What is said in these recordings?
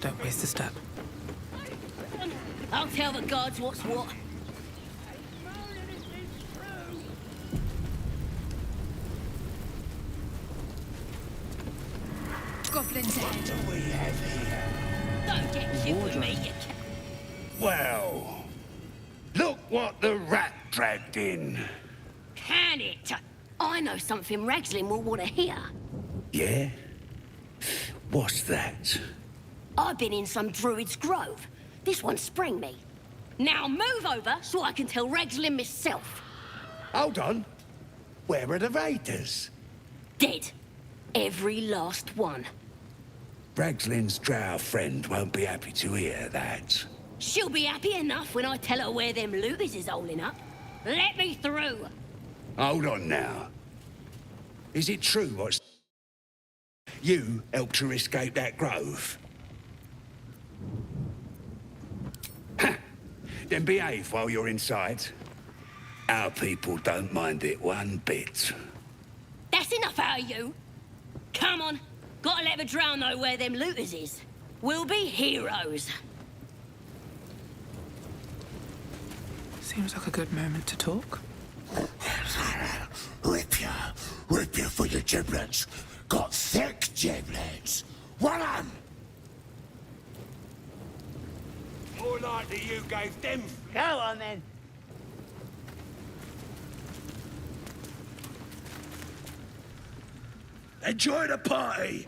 Don't waste a step. I'll tell the gods what's what. Goblin's head. What do we have here? Don't get cute with me, you cat. Well, look what the rat dragged in. Can it? I know something Ragslin will want to hear. Yeah? What's that? I've been in some druid's grove. This one sprang me. Now move over so I can tell Ragslin myself. Hold on. Where are the raiders? Dead. Every last one. Ragslin's drow friend won't be happy to hear that. She'll be happy enough when I tell her where them looters is holding up. Let me through. Hold on now. Is it true what's... You helped her escape that grove? Ha! Then behave while you're inside. Our people don't mind it one bit. That's enough out of you. Come on. Gotta let the drow know where them looters is. We'll be heroes. Seems like a good moment to talk. Rip you for your giblets. Got thick giblets. One on. More likely you gave them... Go on then. Enjoy the party!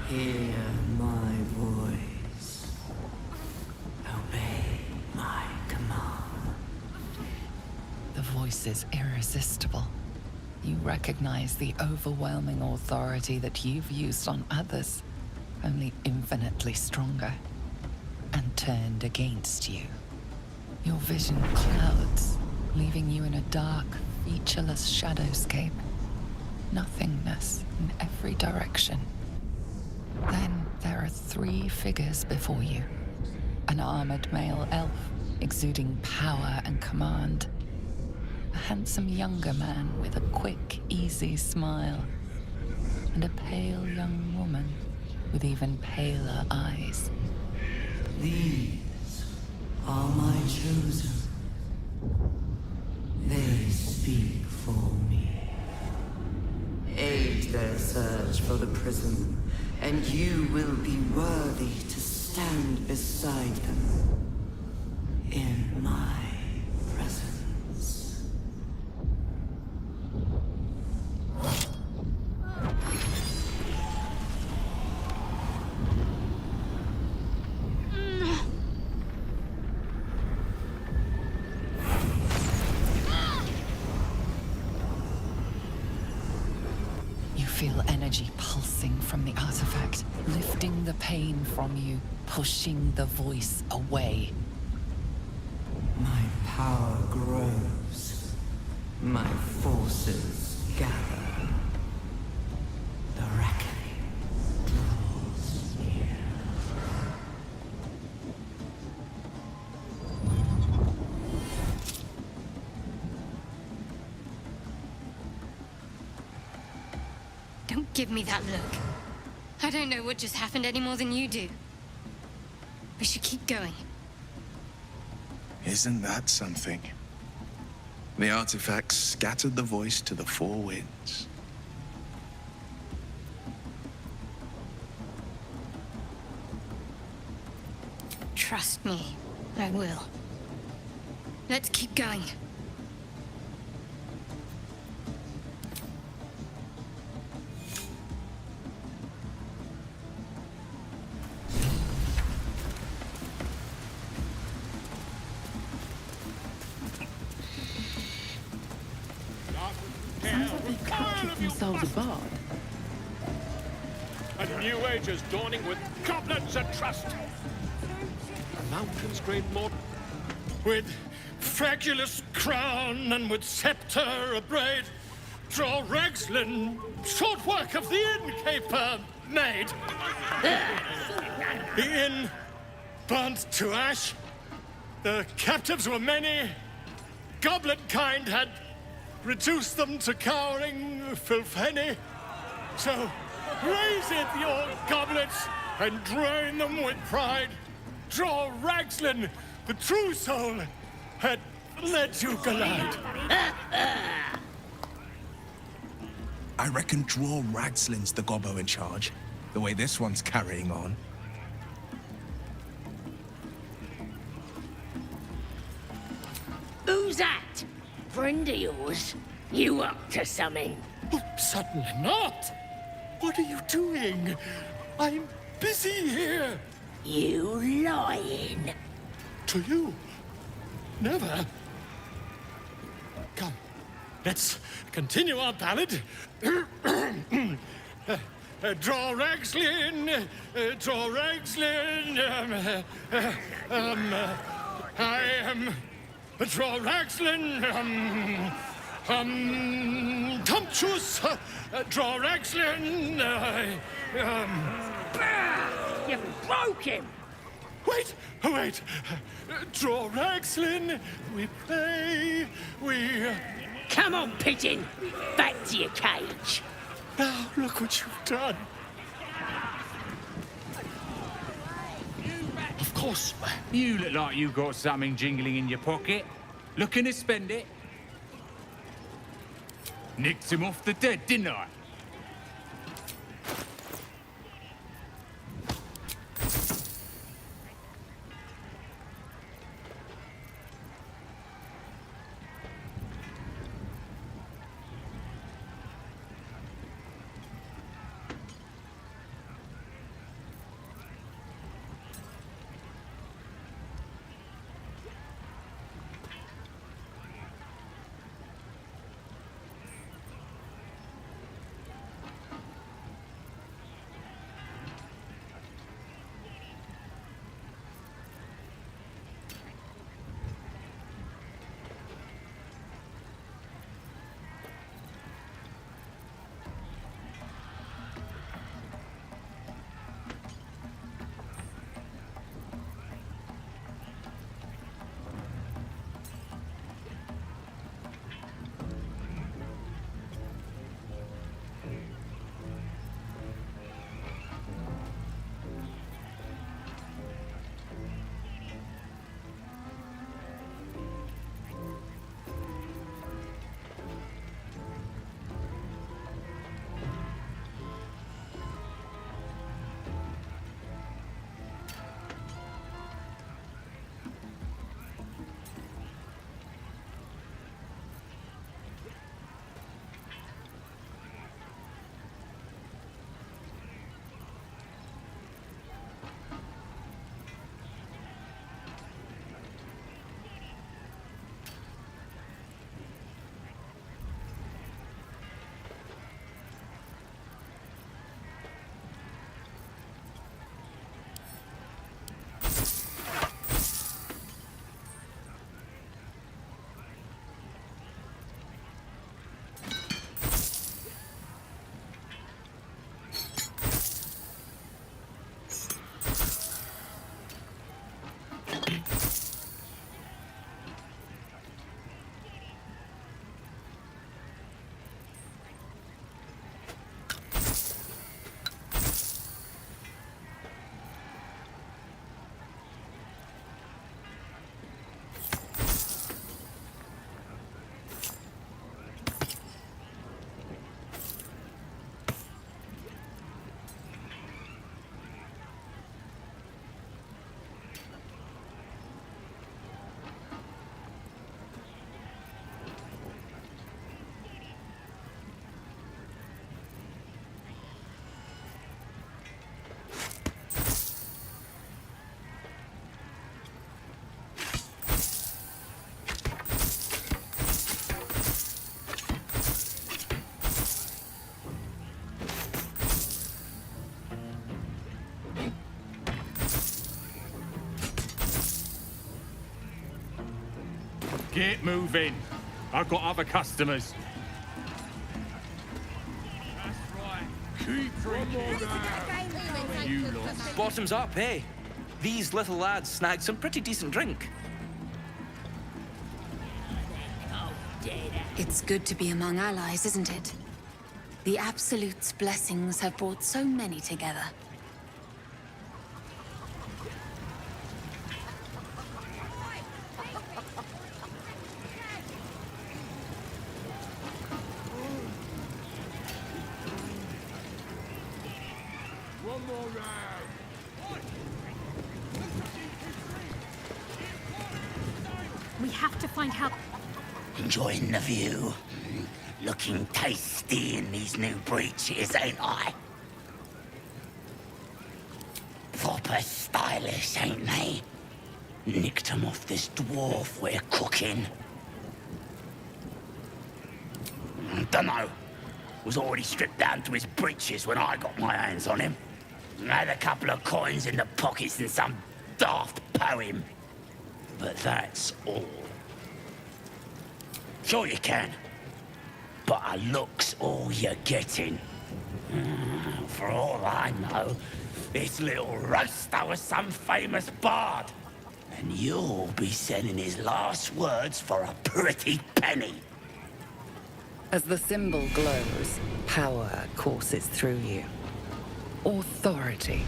Hear my voice. Obey my command. The voice is irresistible. You recognize the overwhelming authority that you've used on others, only infinitely stronger, and turned against you. Your vision clouds, leaving you in a dark, featureless shadowscape. Nothingness in every direction. Then there are three figures before you. An armored male elf, exuding power and command. A handsome younger man with a quick, easy smile. And a pale young woman with even paler eyes. These are my chosen. They speak for me. Aid their search for the prism, and you will be worthy to stand beside them in my presence. You feel energy pulsing from the artifact, lifting the pain from you, pushing the voice away. My power grows. My forces gather. The reckoning draws near. Don't give me that look. I don't know what just happened any more than you do. We should keep going. Isn't that something? The artifacts scattered the voice to the four winds. Trust me, I will. Let's keep going. Sounds like they can't keep themselves apart. A new age is dawning with goblins and trust. A mountain's great lord with fragulous crown and with scepter abraid. Draw Ragslin, short work of the innkeeper made. The inn burnt to ash. The captives were many. Goblin kind had reduced them to cowering filthenny. So raise it, your goblets, and drain them with pride. Draw Ragslin, the true soul, had let you collide. I reckon Draw Ragslin's the gobbo in charge, the way this one's carrying on. Who's that? Friend of yours? You up to something? Oh, certainly not. What are you doing? I'm busy here. You lying. To you? Never. Come, let's continue our ballad. Draw Ragslin, draw Ragslin. I am draw Ragslin. Tumptuous. Draw Ragslin. You broke him. Wait, wait. Draw Ragslin. We play. We. Come on, pigeon. Back to your cage. Now look what you've done. Of course. You look like you got something jingling in your pocket. Looking to spend it? Nicked him off the dead, didn't I? Get moving. I've got other customers. That's right. Keep drinking. You lot. Bottoms up, eh? These little lads snagged some pretty decent drink. It's good to be among allies, isn't it? The Absolute's blessings have brought so many together. One more round. We have to find help. Enjoying the view. Looking tasty in these new breeches, ain't I? Proper stylish, ain't they? Nicked 'em off this dwarf we're cooking. Dunno. Was already stripped down to his breeches when I got my hands on him. Had a couple of coins in the pockets and some daft poem. But that's all. Sure you can. But a look's all you're getting. For all I know, this little roaster was some famous bard. And you'll be sending his last words for a pretty penny. As the symbol glows, power courses through you. Authority.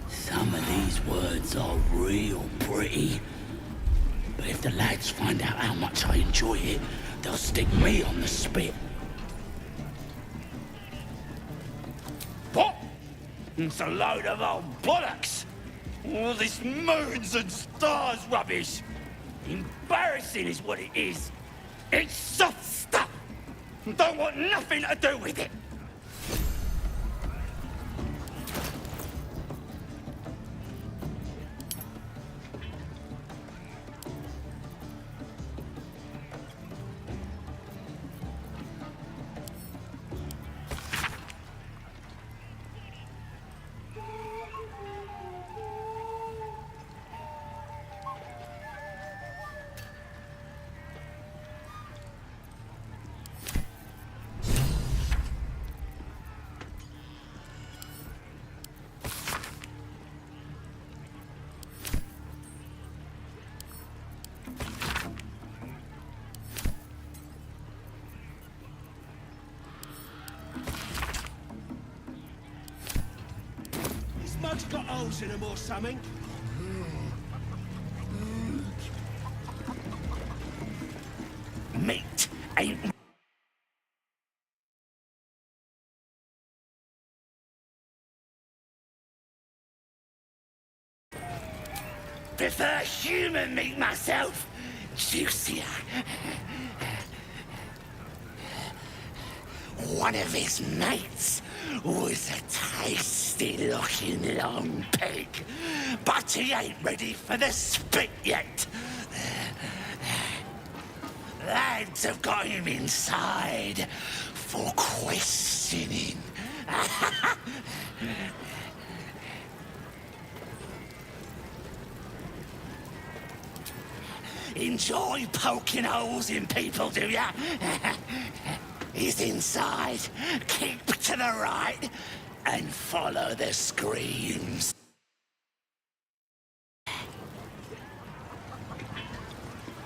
Some of these words are real pretty. But if the lads find out how much I enjoy it, they'll stick me on the spit. What? It's a load of old bollocks. All this moons and stars rubbish. Embarrassing is what it is. It's soft stuff. Don't want nothing to do with it. Mug's got holes in them or something. Meat ain't... Prefer human meat myself. Juicier. One of his mates was a tasty-looking long pig, but he ain't ready for the spit yet. Lads have got him inside for questioning. Enjoy poking holes in people, do ya? He's inside. Keep to the right and follow the screams.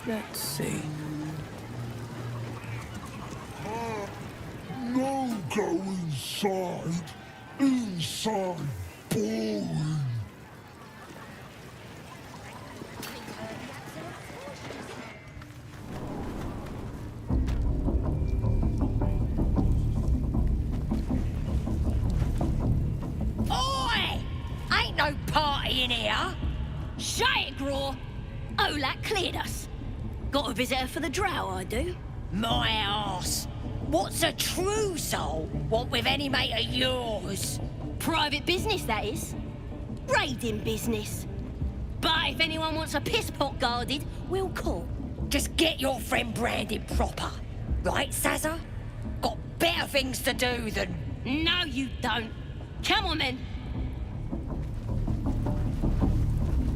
Let's see. No go inside. Inside. Boring. Oi! Ain't no party in here. Shut it, Graw. Olak cleared us. Got a visitor for the drow, I do. My arse. What's a true soul want with any mate of yours? Private business, that is. Raiding business. But if anyone wants a piss pot guarded, we'll call. Just get your friend branded proper. Right, Sazza? Got better things to do than... No, you don't. Come on, then.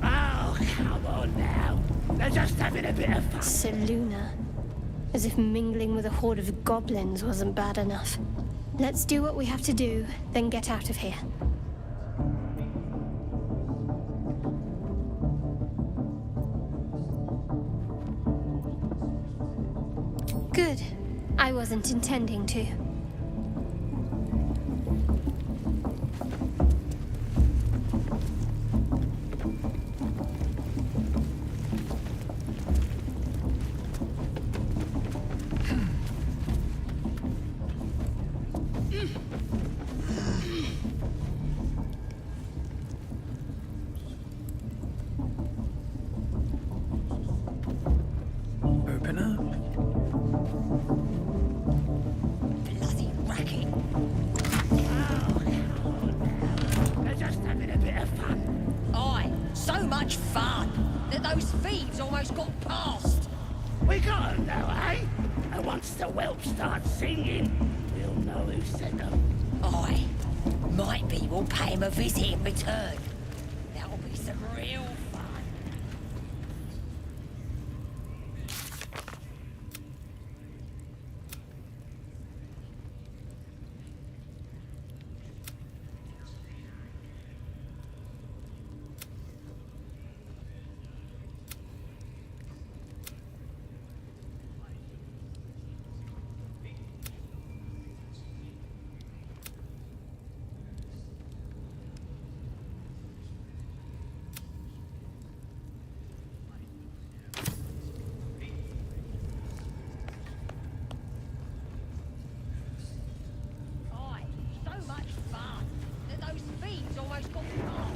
Oh, come on now. They're just having a bit of fun. Seluna. As if mingling with a horde of goblins wasn't bad enough. Let's do what we have to do, then get out of here. Good. I wasn't intending to. Open up. Bloody racket. They're just having a bit of fun. Aye, so much fun that those thieves almost got past. We got 'em though, eh? And once the whelp starts singing, we'll know who sent them. Aye, might be we'll pay him a visit in return. That'll be some real fun. Aye, so much fun that those thieves almost got past.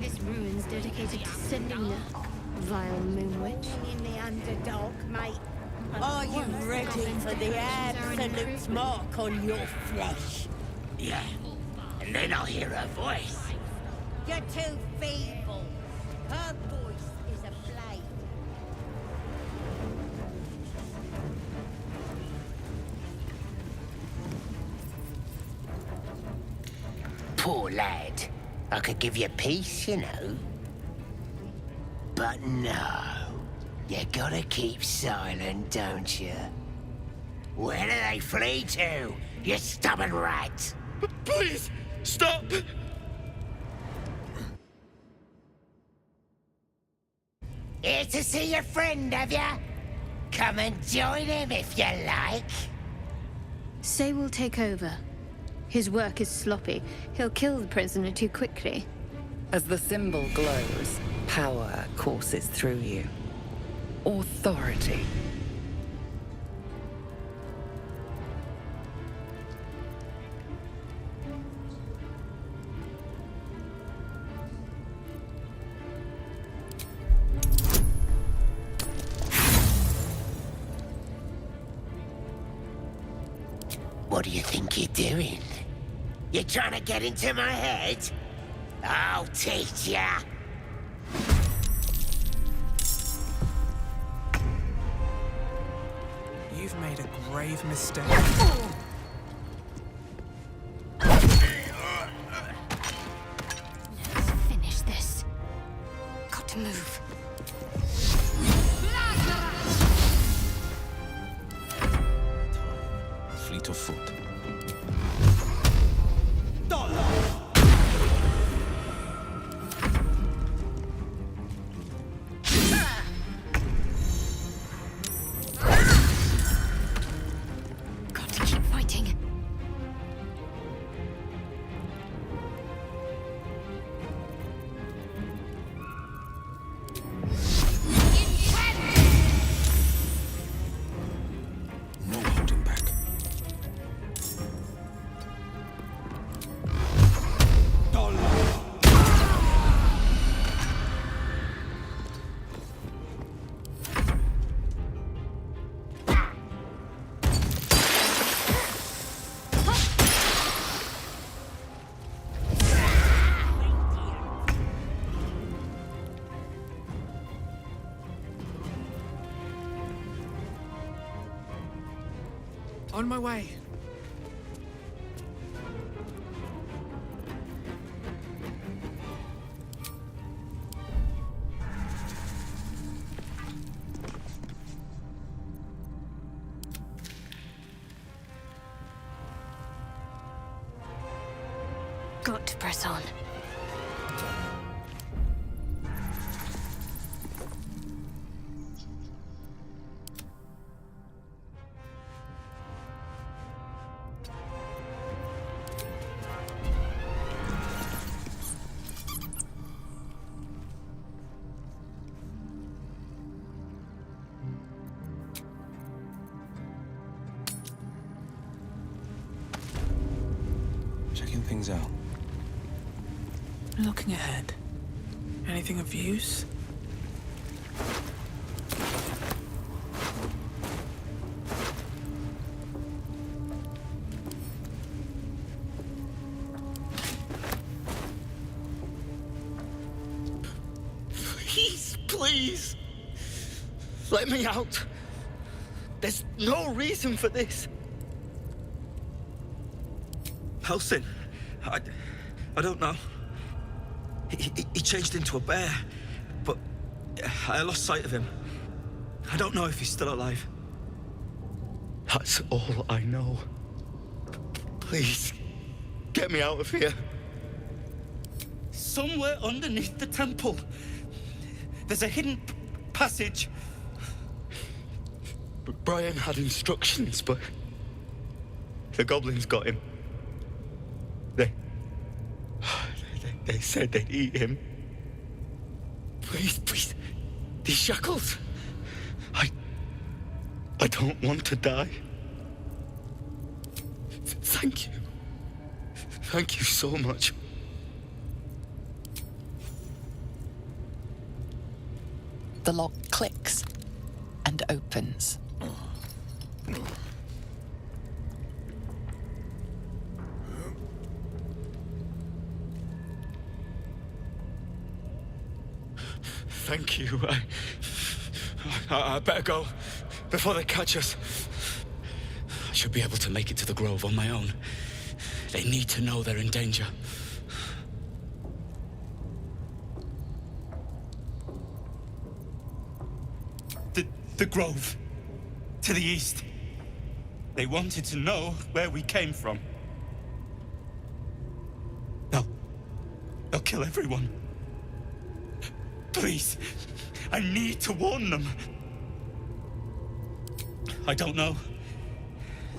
This ruin's dedicated to Seluna, vile moon witch. In the underdog, mate. Are you ready for the absolute mark on your flesh? Yeah. And then I'll hear her voice. You're too feeble. Her voice is a blade. Poor lad. I could give you peace, you know. But no. You gotta keep silent, don't you? Where do they flee to, you stubborn rat? Please, stop! Here to see your friend, have ya? Come and join him if you like. Say we'll take over. His work is sloppy. He'll kill the prisoner too quickly. As the symbol glows, power courses through you. Authority. What do you think you're doing? You trying to get into my head? I'll teach ya! You've made a grave mistake. Let's finish this. Got to move. Fleet of foot. Got to keep On my way. Got to press on. Checking things out. Looking ahead. Anything of use? Please! Let me out! There's no reason for this. Halsin, I don't know. He changed into a bear, but I lost sight of him. I don't know if he's still alive. That's all I know. Please, get me out of here. Somewhere underneath the temple, there's a hidden passage. Brian had instructions, but the goblins got him. They said they'd eat him. Please, please. These shackles. I don't want to die. Thank you. Thank you so much. The lock clicks and opens. Thank you. I better go before they catch us. I should be able to make it to the grove on my own. They need to know they're in danger. The grove. To the east. They wanted to know where we came from. They'll kill everyone. Please, I need to warn them. I don't know.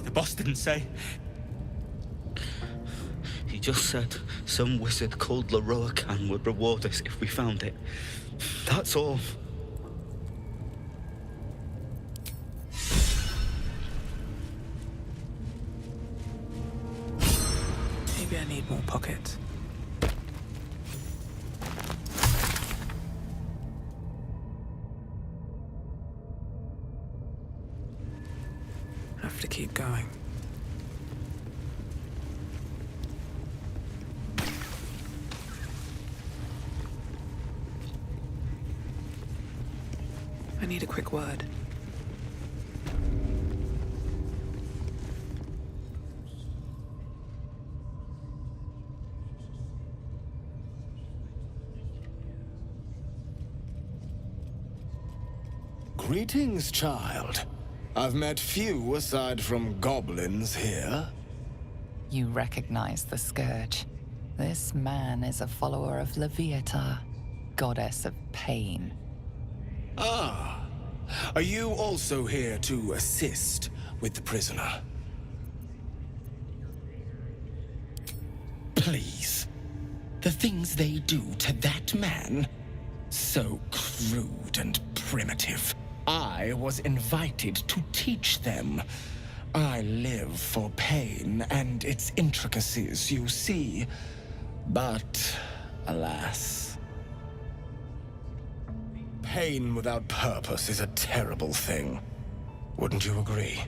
The boss didn't say. He just said some wizard called Leroacan would reward us if we found it. That's all. Maybe I need more pockets. Have to keep going. I need a quick word. Greetings, child. I've met few aside from goblins here. You recognize the Scourge. This man is a follower of Leviata, goddess of pain. Ah. Are you also here to assist with the prisoner? Please. The things they do to that man? So crude and primitive. I was invited to teach them. I live for pain and its intricacies, you see. But, alas. Pain without purpose is a terrible thing. Wouldn't you agree?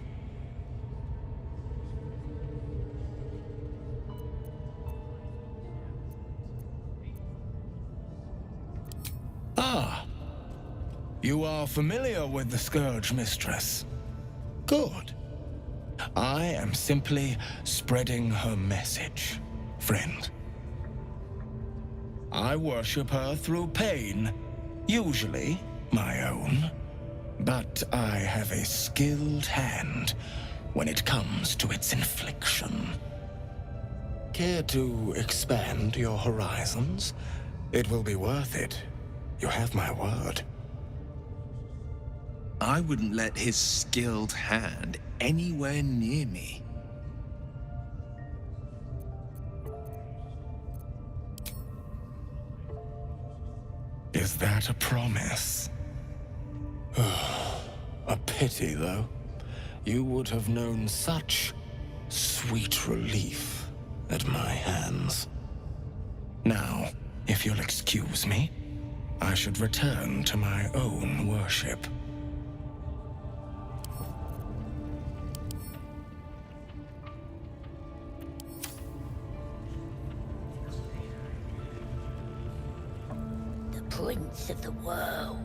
Ah. You are familiar with the Scourge Mistress. Good. I am simply spreading her message, friend. I worship her through pain, usually my own. But I have a skilled hand when it comes to its infliction. Care to expand your horizons? It will be worth it. You have my word. I wouldn't let his skilled hand anywhere near me. Is that a promise? A pity, though. You would have known such sweet relief at my hands. Now, if you'll excuse me, I should return to my own worship. The Prince of the World.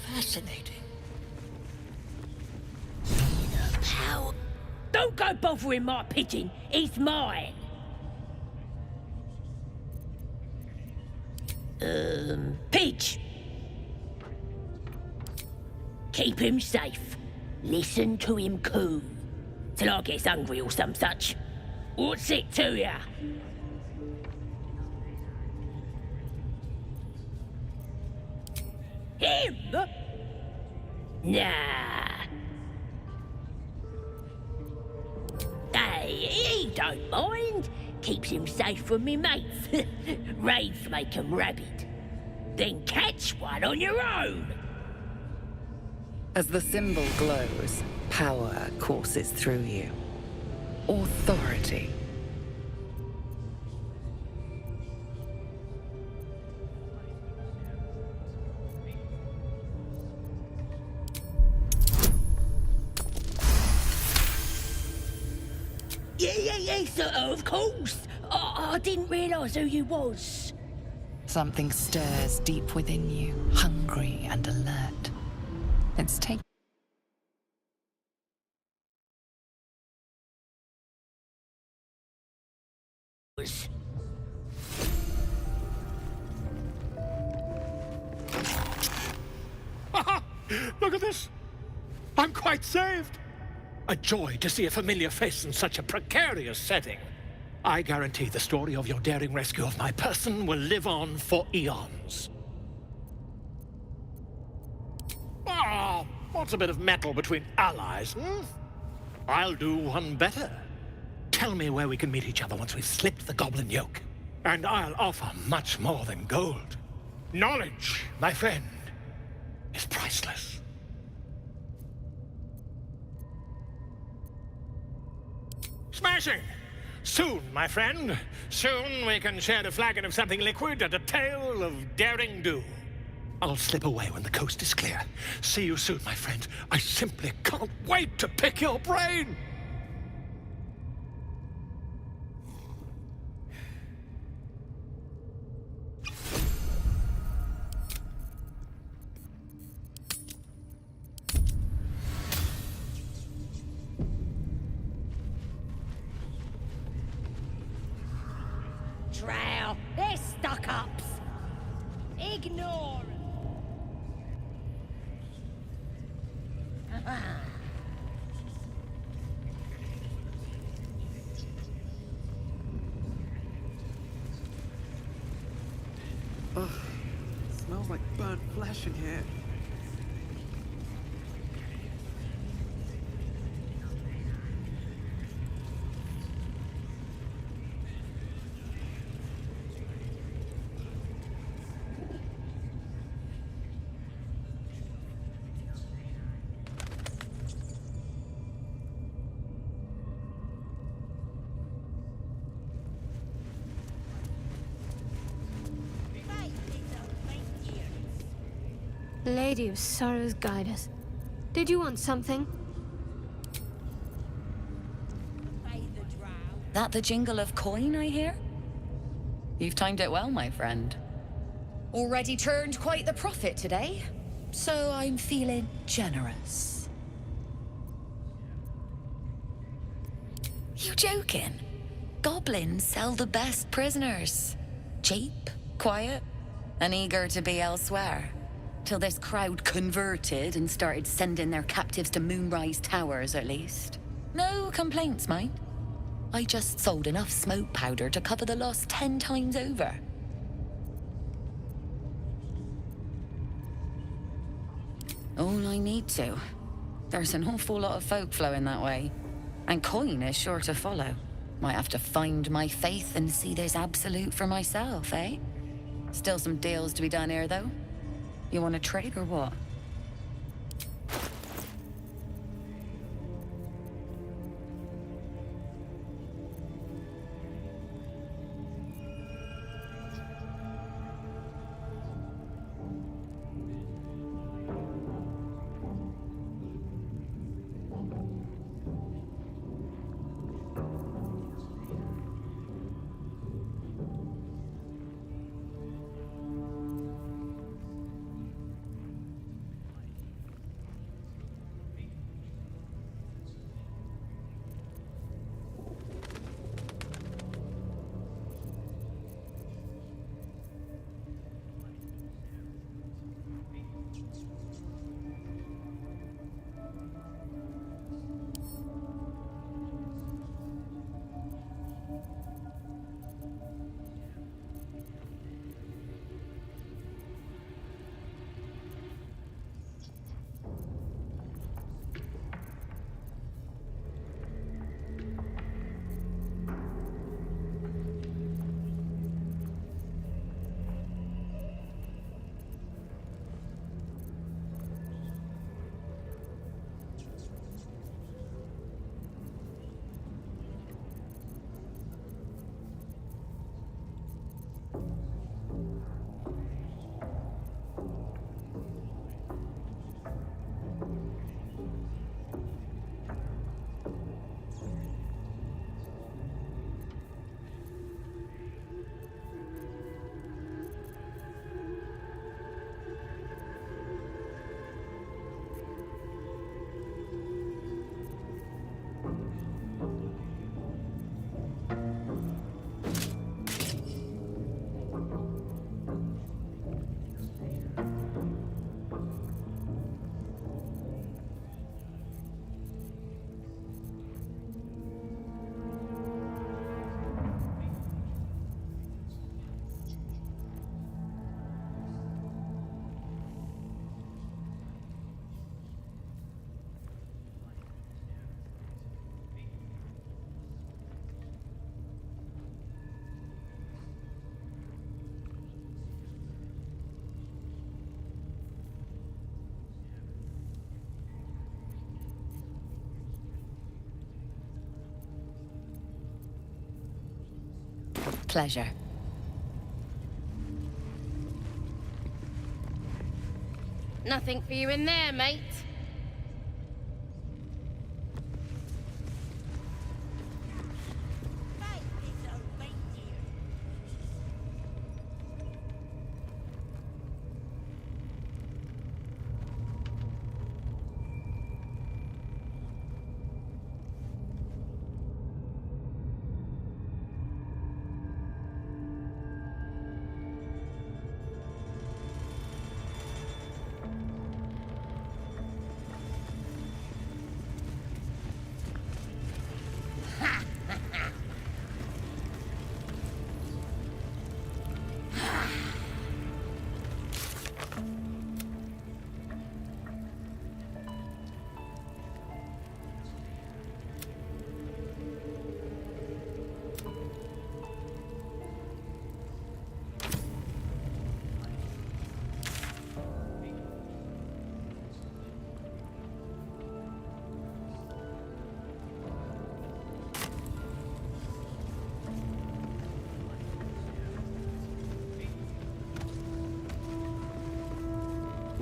Fascinating. The power. Don't go bothering my pigeon. He's mine. Pidge. Keep him safe. Listen to him coo. Till I gets hungry or some such. What's it to ya? Him? Nah. Hey, he don't mind. Keeps him safe from me mates. Raids make 'em rabid. Then catch one on your own. As the symbol glows, power courses through you. Authority. Yes, of course. I didn't realise who you was. Something stirs deep within you, hungry and alert. It's taking Look at this! I'm quite saved! A joy to see a familiar face in such a precarious setting. I guarantee the story of your daring rescue of my person will live on for eons. Ah, what's a bit of metal between allies, hmm? I'll do one better. Tell me where we can meet each other once we've slipped the goblin yoke. And I'll offer much more than gold. Knowledge, my friend, is priceless. Smashing! Soon, my friend. Soon we can share a flagon of something liquid and a tale of daring do. I'll slip away when the coast is clear. See you soon, my friend. I simply can't wait to pick your brain! Drow, they're stuck-ups. Ignore 'em. Ugh, smells like burnt flesh in here. Lady of Sorrows, guide us. Did you want something? That the jingle of coin I hear? You've timed it well, my friend. Already turned quite the profit today, so I'm feeling generous. You joking? Goblins sell the best prisoners. Cheap, quiet, and eager to be elsewhere. Till this crowd converted and started sending their captives to Moonrise Towers, at least. No complaints, mate. I just sold enough smoke powder to cover the loss 10 times over. All I need to. There's an awful lot of folk flowing that way. And coin is sure to follow. Might have to find my faith and see this absolute for myself, eh? Still some deals to be done here, though. You want to trade or what? Pleasure. Nothing for you in there, mate.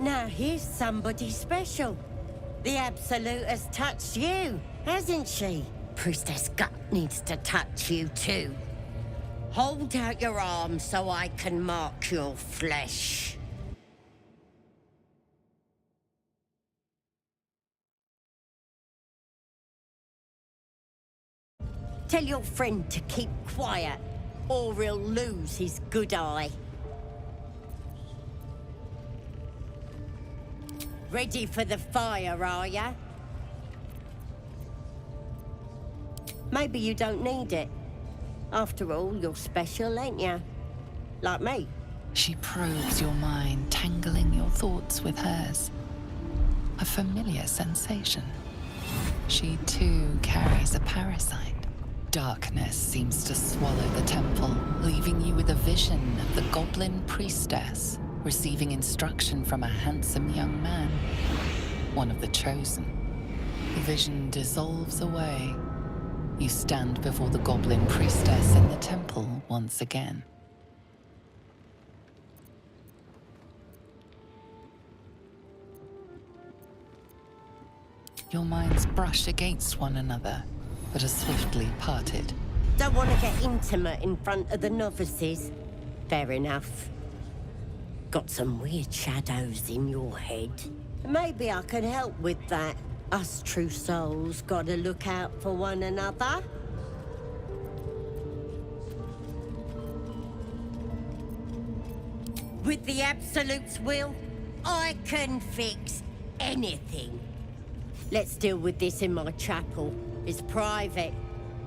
Now here's somebody special. The Absolute has touched you, hasn't she? Priestess Gut needs to touch you too. Hold out your arm so I can mark your flesh. Tell your friend to keep quiet, or he'll lose his good eye. Ready for the fire, are ya? Maybe you don't need it. After all, you're special, ain't ya? Like me. She probes your mind, tangling your thoughts with hers. A familiar sensation. She too carries a parasite. Darkness seems to swallow the temple, leaving you with a vision of the goblin priestess receiving instruction from a handsome young man, one of the chosen. The vision dissolves away. You stand before the goblin priestess in the temple once again. Your minds brush against one another, but are swiftly parted. Don't want to get intimate in front of the novices? Fair enough. Got some weird shadows in your head. Maybe I can help with that. Us true souls gotta look out for one another. With the Absolute's will, I can fix anything. Let's deal with this in my chapel. It's private.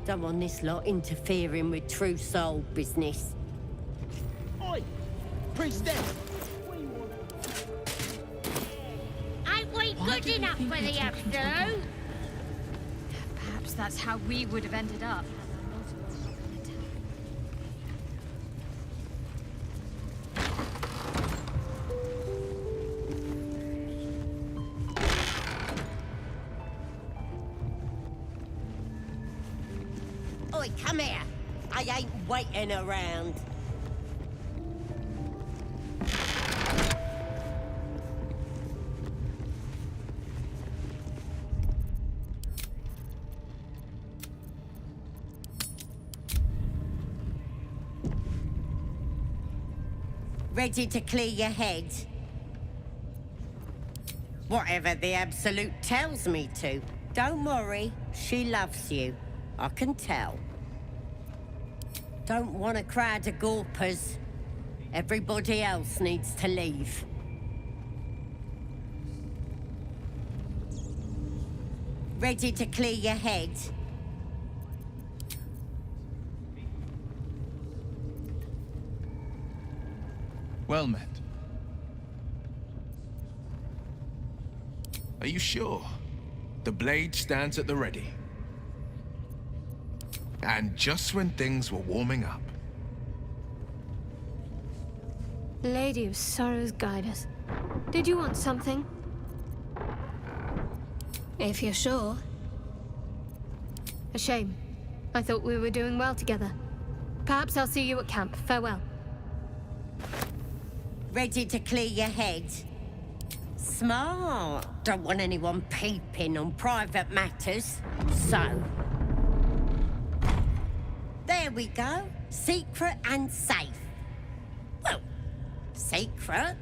Don't want this lot interfering with true soul business. Oi! Priestess! Ain't we good enough for the Absolute? Perhaps that's how we would have ended up. Oi, come here. I ain't waiting around. Ready to clear your head? Whatever the Absolute tells me to. Don't worry, she loves you. I can tell. Don't want a crowd of gawpers. Everybody else needs to leave. Ready to clear your head? Well met. Are you sure? The blade stands at the ready. And just when things were warming up. Lady of Sorrows, guide us. Did you want something? If you're sure. A shame. I thought we were doing well together. Perhaps I'll see you at camp. Farewell. Ready to clear your head? Smart. Don't want anyone peeping on private matters. So... there we go. Secret and safe. Well, secret.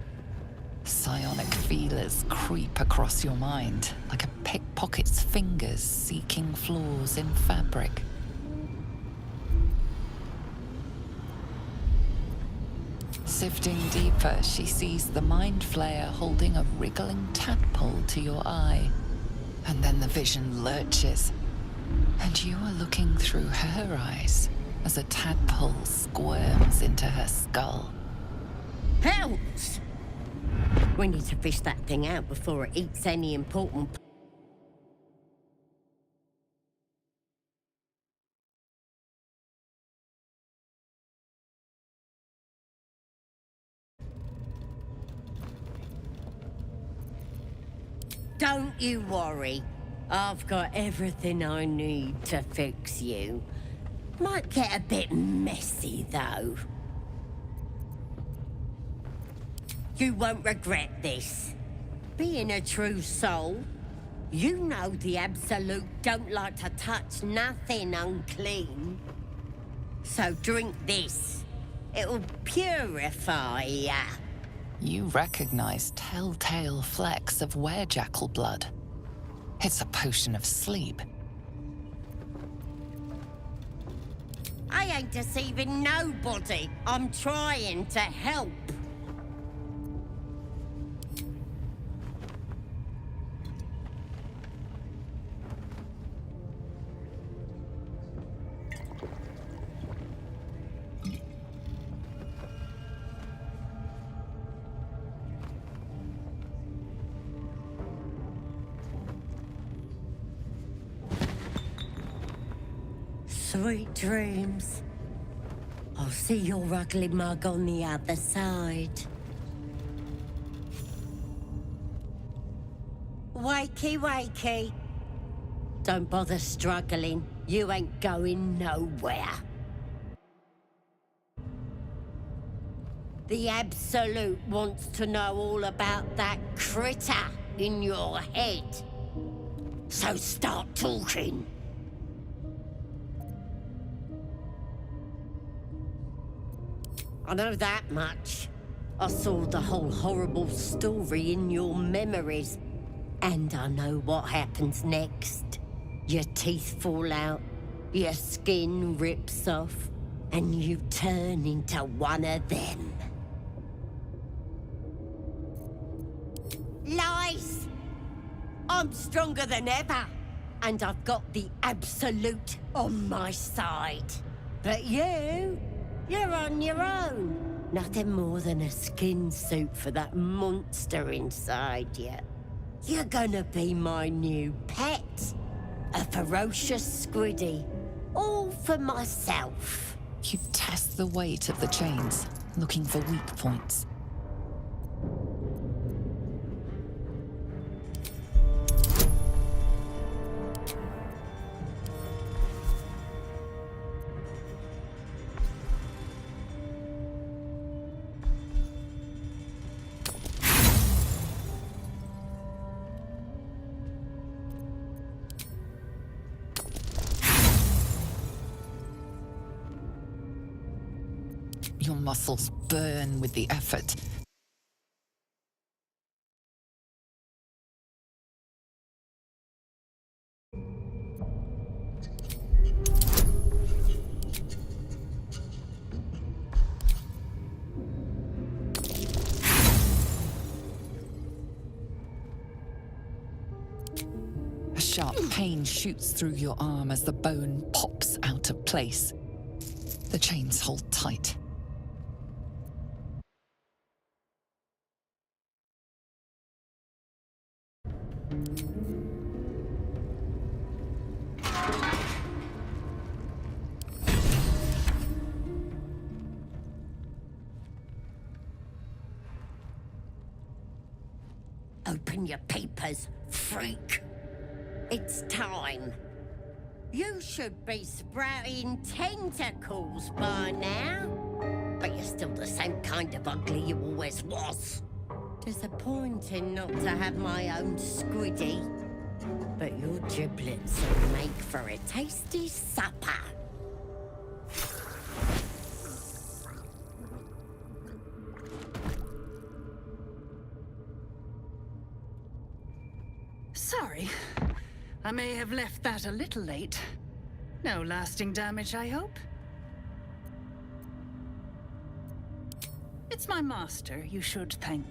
Psionic feelers creep across your mind, like a pickpocket's fingers seeking flaws in fabric. Sifting deeper, she sees the mind flayer holding a wriggling tadpole to your eye. And then the vision lurches, and you are looking through her eyes as a tadpole squirms into her skull. Pelts! We need to fish that thing out before it eats any important... Don't you worry. I've got everything I need to fix you. Might get a bit messy, though. You won't regret this. Being a true soul, you know the Absolute don't like to touch nothing unclean. So drink this. It'll purify ya. You recognize telltale flecks of werejackal blood. It's a potion of sleep. I ain't deceiving nobody. I'm trying to help. Sweet dreams. I'll see your ugly mug on the other side. Wakey, wakey. Don't bother struggling. You ain't going nowhere. The Absolute wants to know all about that critter in your head. So start talking. I know that much. I saw the whole horrible story in your memories. And I know what happens next. Your teeth fall out, your skin rips off, and you turn into one of them. Lies! I'm stronger than ever, and I've got the Absolute on my side. But you're on your own. Nothing more than a skin suit for that monster inside you. You're gonna be my new pet. A ferocious squiddy. All for myself. You test the weight of the chains, looking for weak points. Your muscles burn with the effort. A sharp pain shoots through your arm as the bone pops out of place. The chains hold tight. Open your papers, freak. It's time. You should be sprouting tentacles by now. But you're still the same kind of ugly you always was. Disappointing not to have my own squiddy. But your giblets will make for a tasty supper. Sorry. I may have left that a little late. No lasting damage, I hope? It's my master you should thank.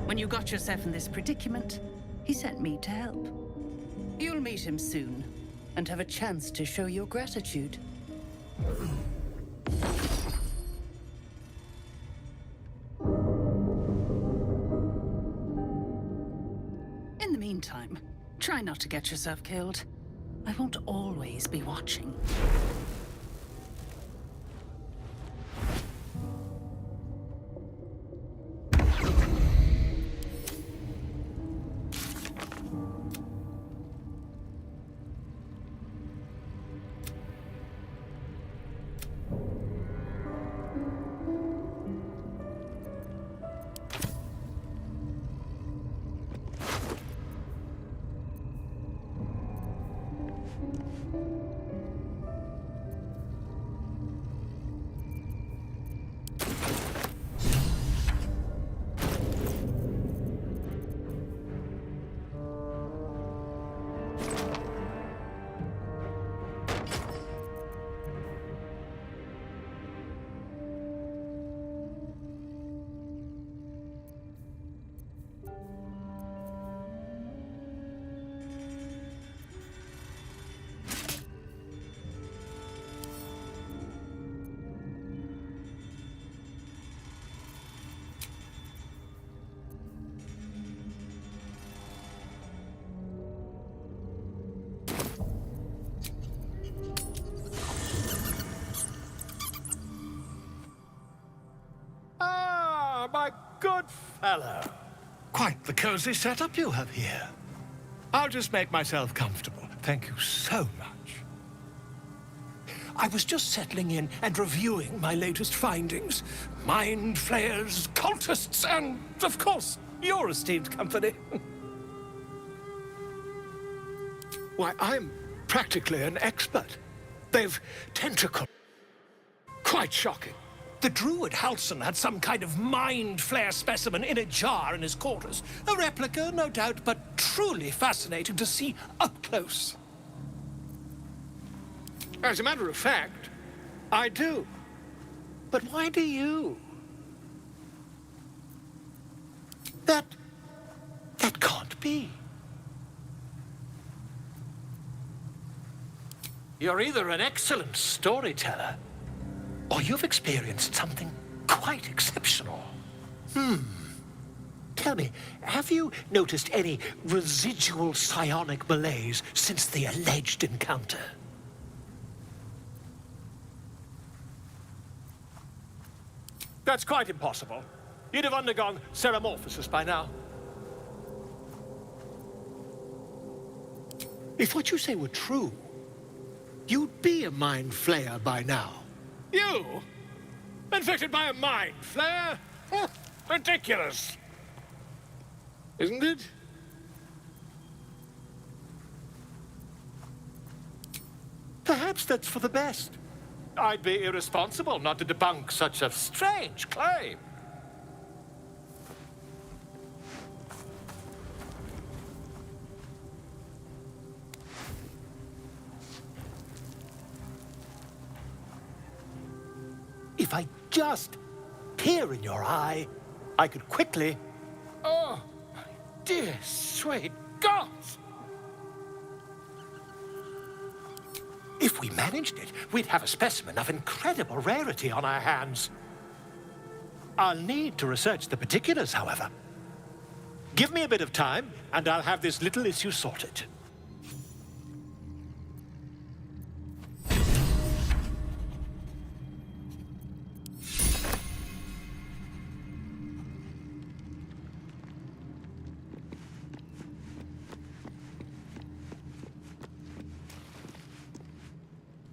When you got yourself in this predicament, he sent me to help. You'll meet him soon, and have a chance to show your gratitude. In the meantime, try not to get yourself killed. I won't always be watching. Ah, my good fellow. Quite the cozy setup you have here. I'll just make myself comfortable. Thank you so much. I was just settling in and reviewing my latest findings. Mind flayers, cultists, and, of course, your esteemed company. Why, I'm practically an expert. They've tentacled. Quite shocking. The druid Halson had some kind of mind flare specimen in a jar in his quarters. A replica, no doubt, but truly fascinating to see up close. As a matter of fact, I do. But why do you? That can't be. You're either an excellent storyteller, or you've experienced something quite exceptional. Tell me, have you noticed any residual psionic malaise since the alleged encounter? That's quite impossible. You'd have undergone ceramorphosis by now. If what you say were true, you'd be a mind flayer by now. You? Infected by a mind flare? Ridiculous. Isn't it? Perhaps that's for the best. I'd be irresponsible not to debunk such a strange claim. If I just peer in your eye, I could quickly... Oh, my dear, sweet gods! If we managed it, we'd have a specimen of incredible rarity on our hands. I'll need to research the particulars, however. Give me a bit of time, and I'll have this little issue sorted.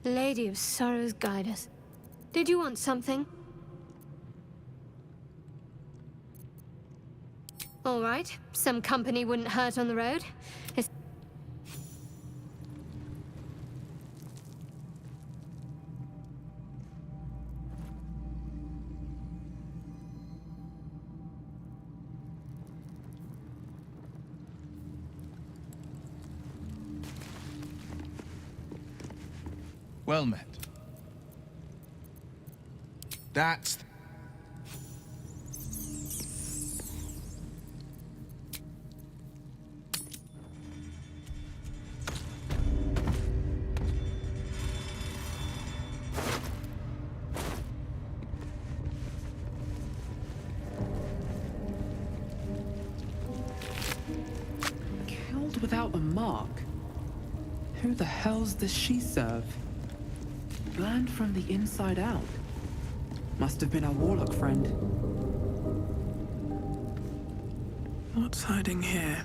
Lady of Sorrows, guide us. Did you want something? All right, some company wouldn't hurt on the road. Well met. That's... Killed without a mark? Who the hell's does she serve? Bland from the inside out. Must have been our warlock friend. What's hiding here?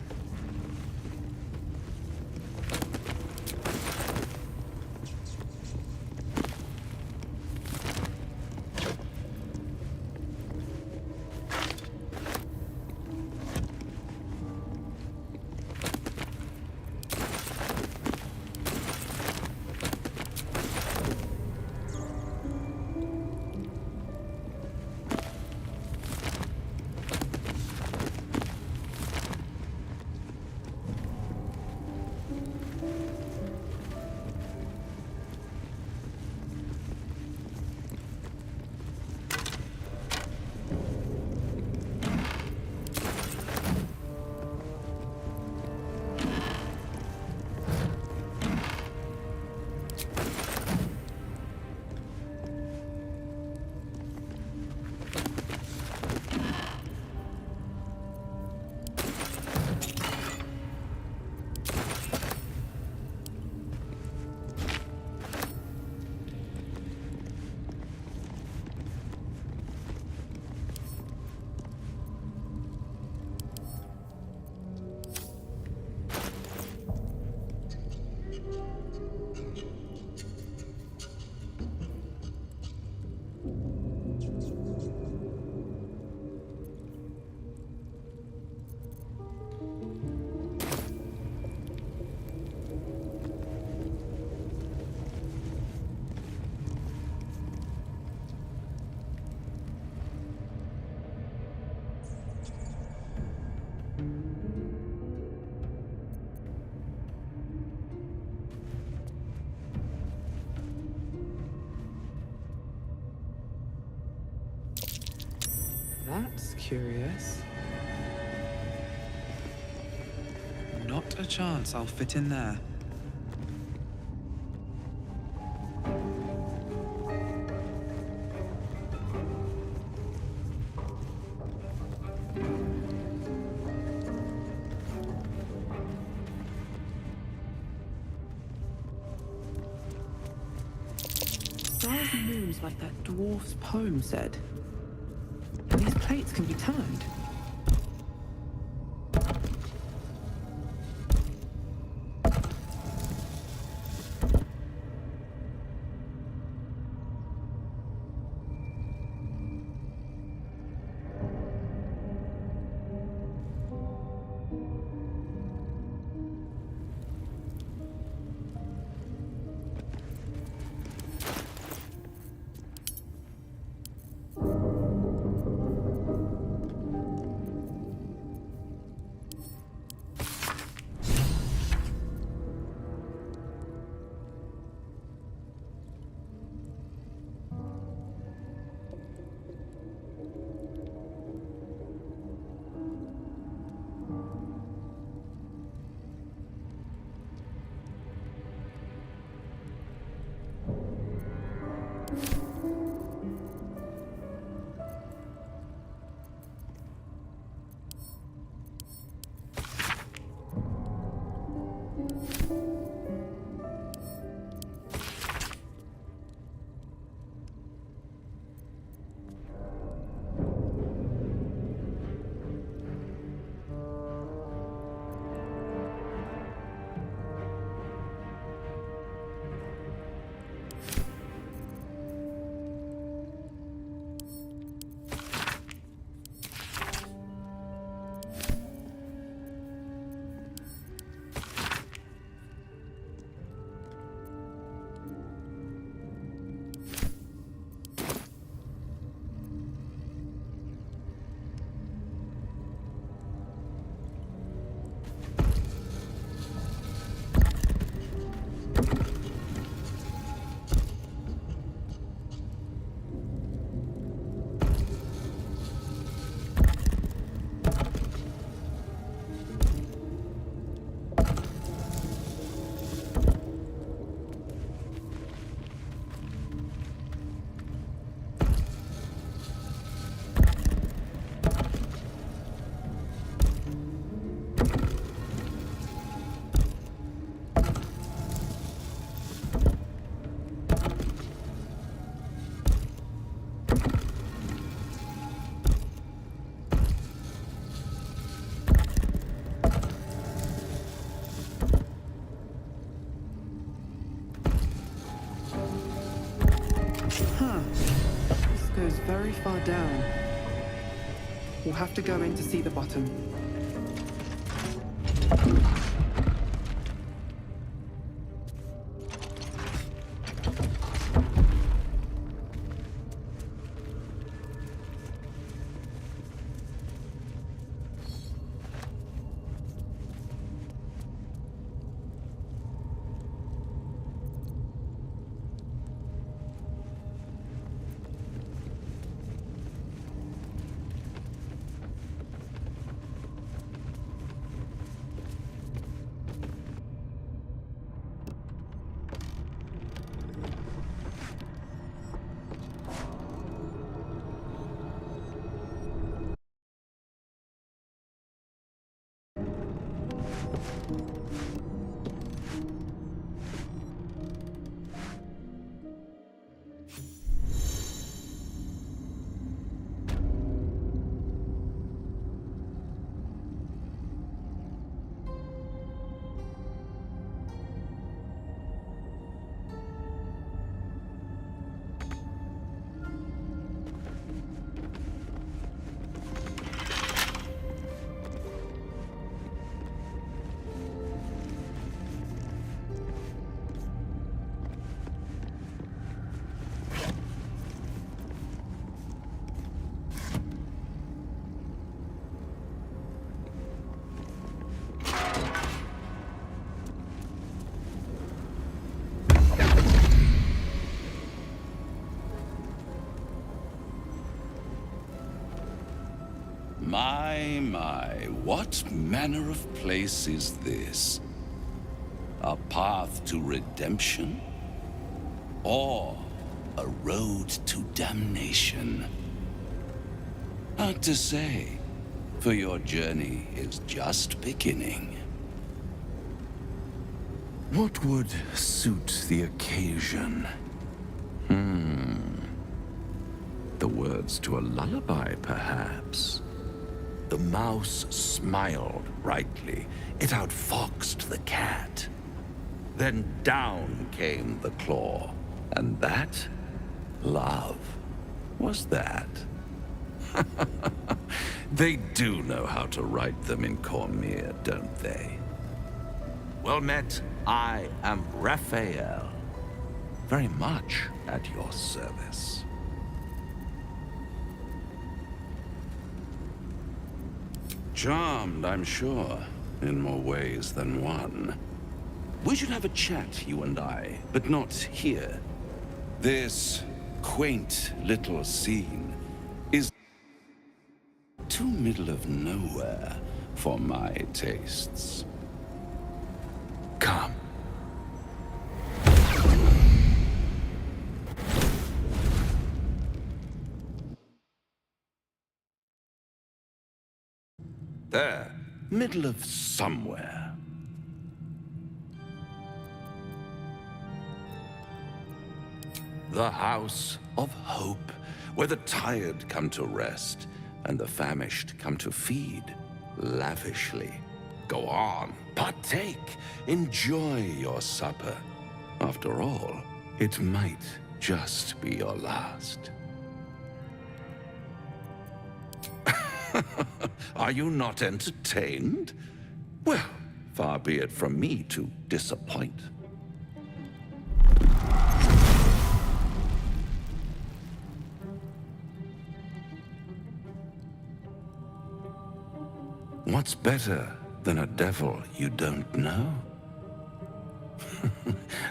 That's curious. Not a chance I'll fit in there. Stars and moons like that dwarf's poem said. These plates can be turned. Very far down. We'll have to go in to see the bottom. My, what manner of place is this? A path to redemption? Or a road to damnation? Hard to say, for your journey is just beginning. What would suit the occasion? The words to a lullaby, perhaps. The mouse smiled brightly. It outfoxed the cat. Then down came the claw. And that, love, was that. They do know how to write them in Cormier, don't they? Well met, I am Raphael. Very much at your service. Charmed, I'm sure, in more ways than one. We should have a chat, you and I, but not here. This quaint little scene is too middle of nowhere for my tastes. Come. There, middle of somewhere. The House of Hope, where the tired come to rest and the famished come to feed lavishly. Go on, partake, enjoy your supper. After all, it might just be your last. Are you not entertained? Well, far be it from me to disappoint. What's better than a devil you don't know?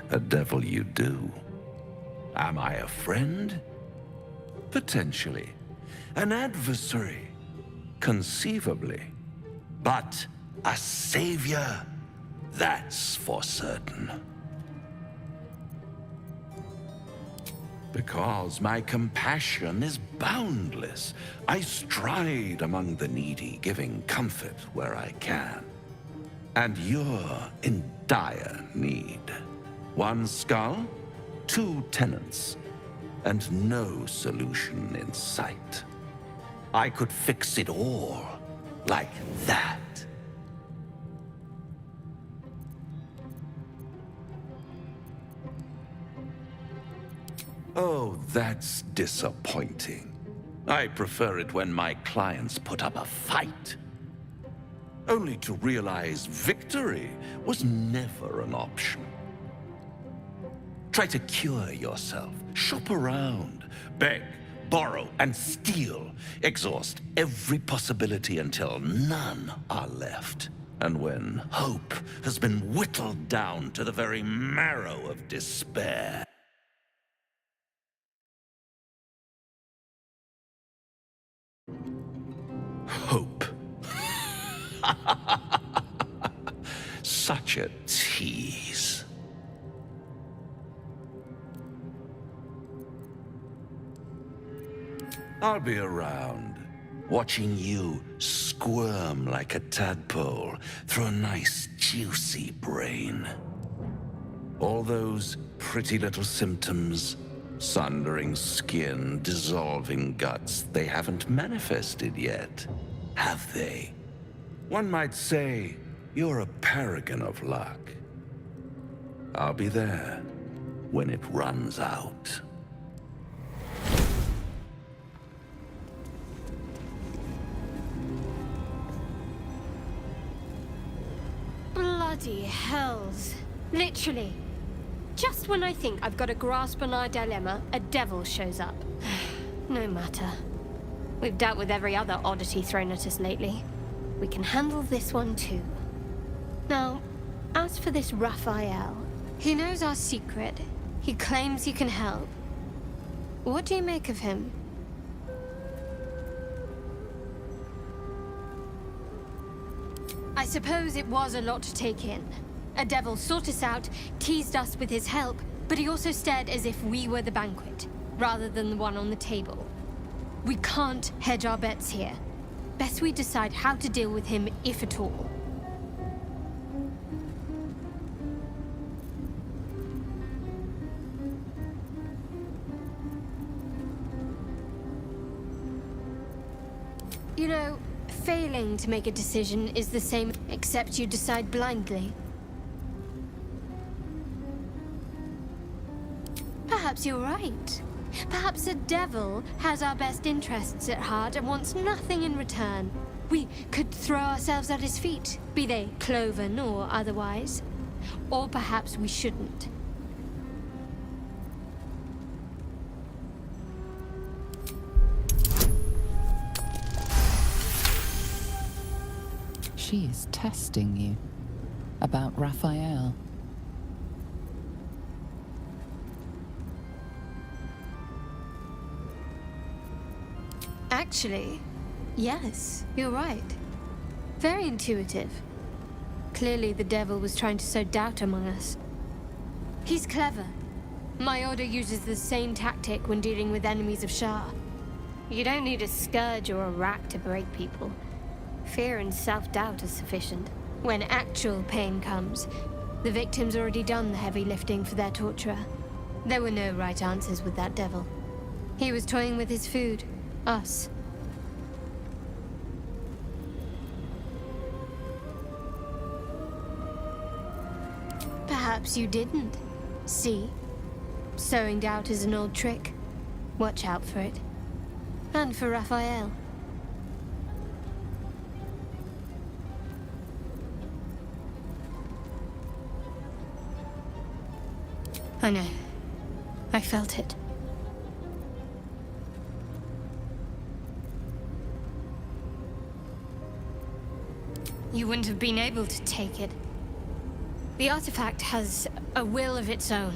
A devil you do. Am I a friend? Potentially. An adversary? Conceivably. But a savior? That's for certain. Because my compassion is boundless. I stride among the needy, giving comfort where I can. And you're in dire need. One skull, 2 tenants, and no solution in sight. I could fix it all, like that. Oh, that's disappointing. I prefer it when my clients put up a fight. Only to realize victory was never an option. Try to cure yourself, shop around, beg, borrow, and steal. Exhaust every possibility until none are left. And when hope has been whittled down to the very marrow of despair, hope. Such a tease. I'll be around, watching you squirm like a tadpole through a nice, juicy brain. All those pretty little symptoms, sundering skin, dissolving guts, they haven't manifested yet, have they? One might say you're a paragon of luck. I'll be there when it runs out. Bloody hells. Literally. Just when I think I've got a grasp on our dilemma, a devil shows up. No matter. We've dealt with every other oddity thrown at us lately. We can handle this one too. Now, as for this Raphael, he knows our secret. He claims he can help. What do you make of him? I suppose it was a lot to take in. A devil sought us out, teased us with his help, but he also stared as if we were the banquet, rather than the one on the table. We can't hedge our bets here. Best we decide how to deal with him, if at all. You know, failing to make a decision is the same, except you decide blindly. Perhaps you're right. Perhaps the devil has our best interests at heart and wants nothing in return. We could throw ourselves at his feet, be they cloven or otherwise. Or perhaps we shouldn't. She is testing you. About Raphael. Actually, yes, you're right. Very intuitive. Clearly the devil was trying to sow doubt among us. He's clever. My order uses the same tactic when dealing with enemies of Shah. You don't need a scourge or a rack to break people. Fear and self-doubt are sufficient. When actual pain comes, the victim's already done the heavy lifting for their torturer. There were no right answers with that devil. He was toying with his food. Us. Perhaps you didn't. See? Sowing doubt is an old trick. Watch out for it. And for Raphael. I know. I felt it. You wouldn't have been able to take it. The artifact has a will of its own.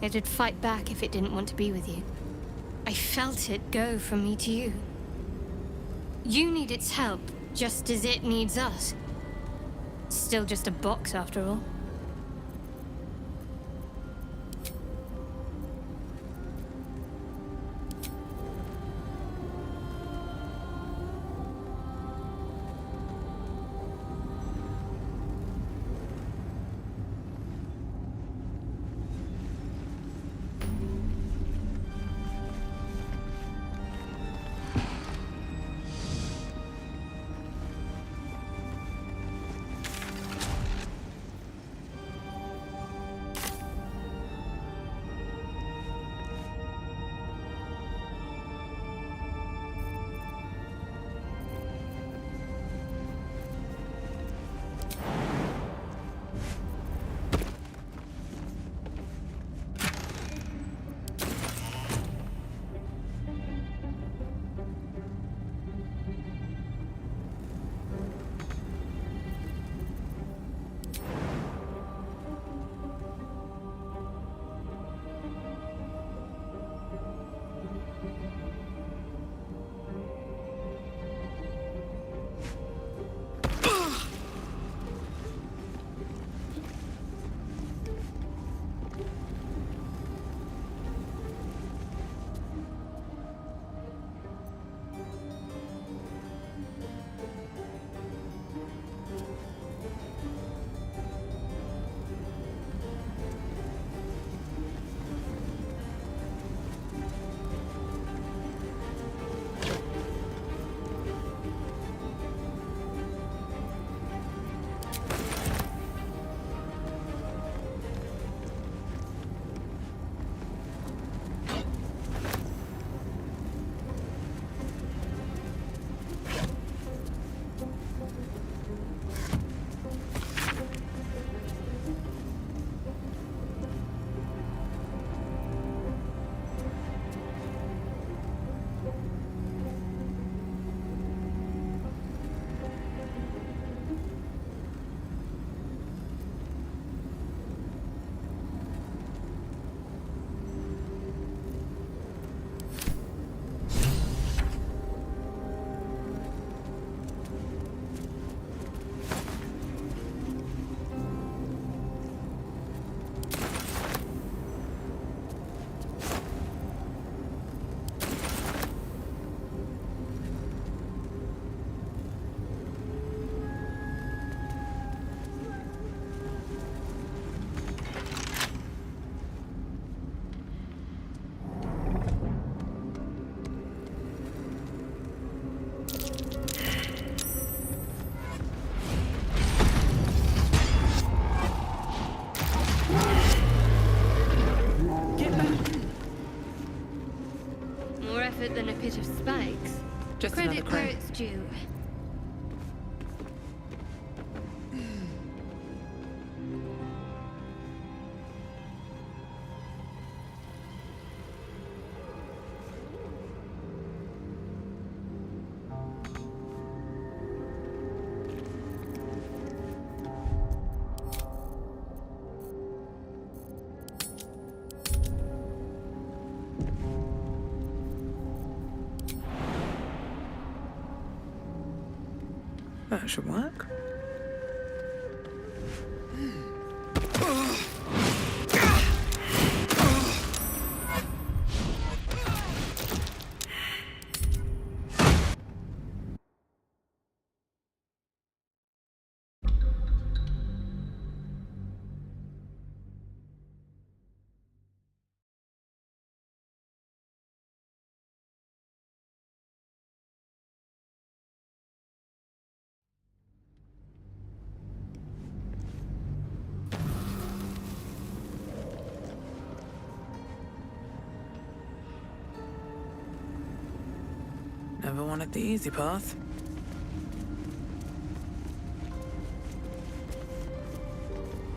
It'd fight back if it didn't want to be with you. I felt it go from me to you. You need its help, just as it needs us. It's still just a box, after all. spikes. Just Credit another where crate. it's due. That should work. Never wanted the easy path.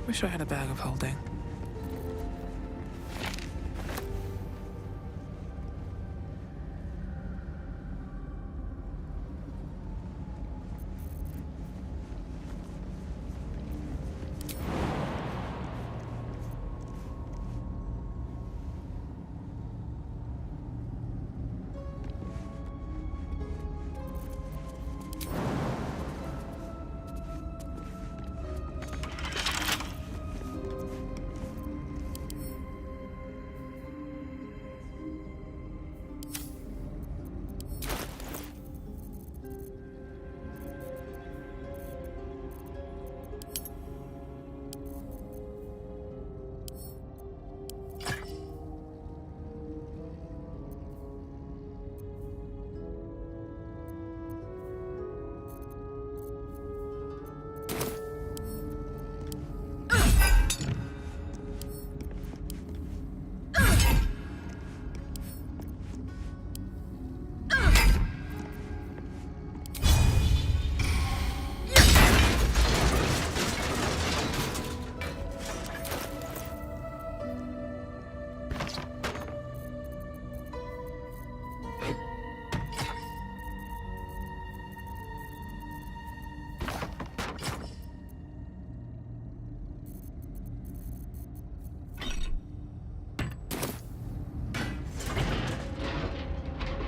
Wish I had a bag of holding.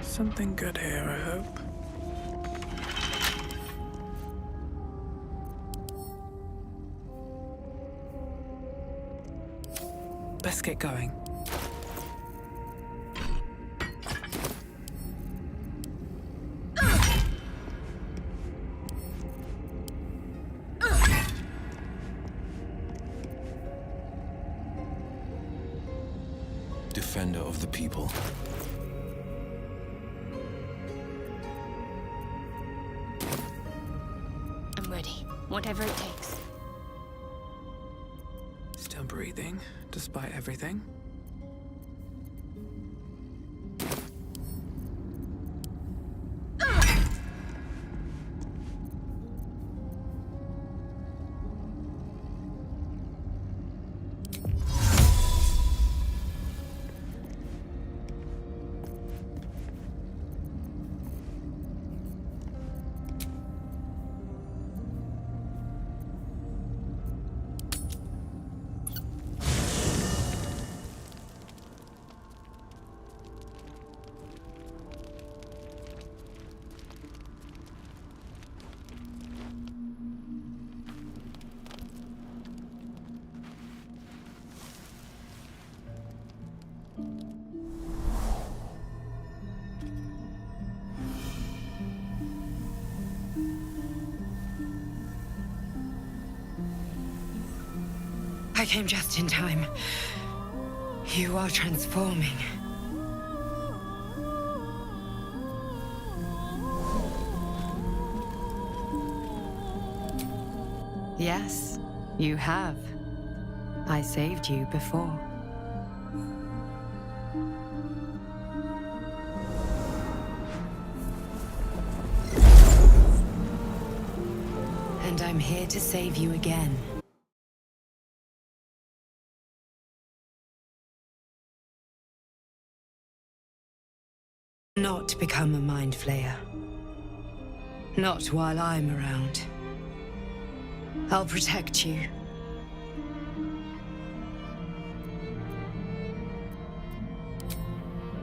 Something good here, I hope. Best get going. Defender of the people. I'm ready. Whatever it takes. Still breathing, despite everything. I came just in time. You are transforming. Yes, you have. I saved you before. I'm here to save you again. Not become a mind flayer. Not while I'm around. I'll protect you.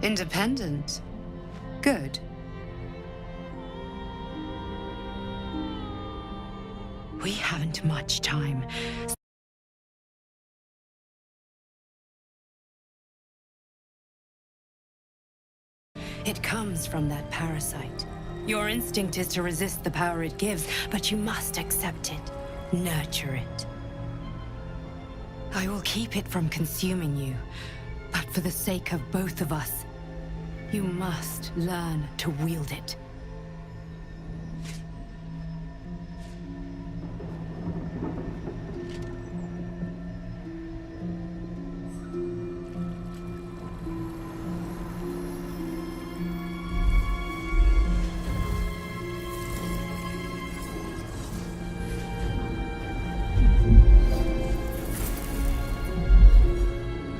Independent. Good. We haven't much time. It comes from that parasite. Your instinct is to resist the power it gives, but you must accept it. Nurture it. I will keep it from consuming you, but for the sake of both of us, you must learn to wield it.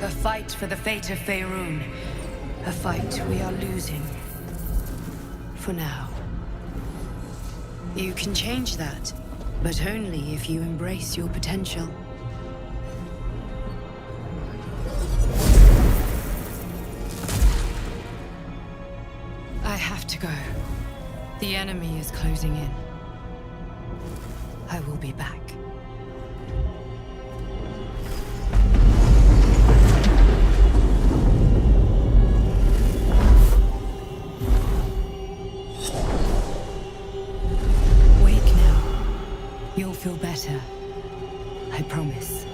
A fight for the fate of Faerun. A fight we are losing. For now. You can change that, but only if you embrace your potential. I have to go. The enemy is closing in. I will be back. You'll feel better. I promise.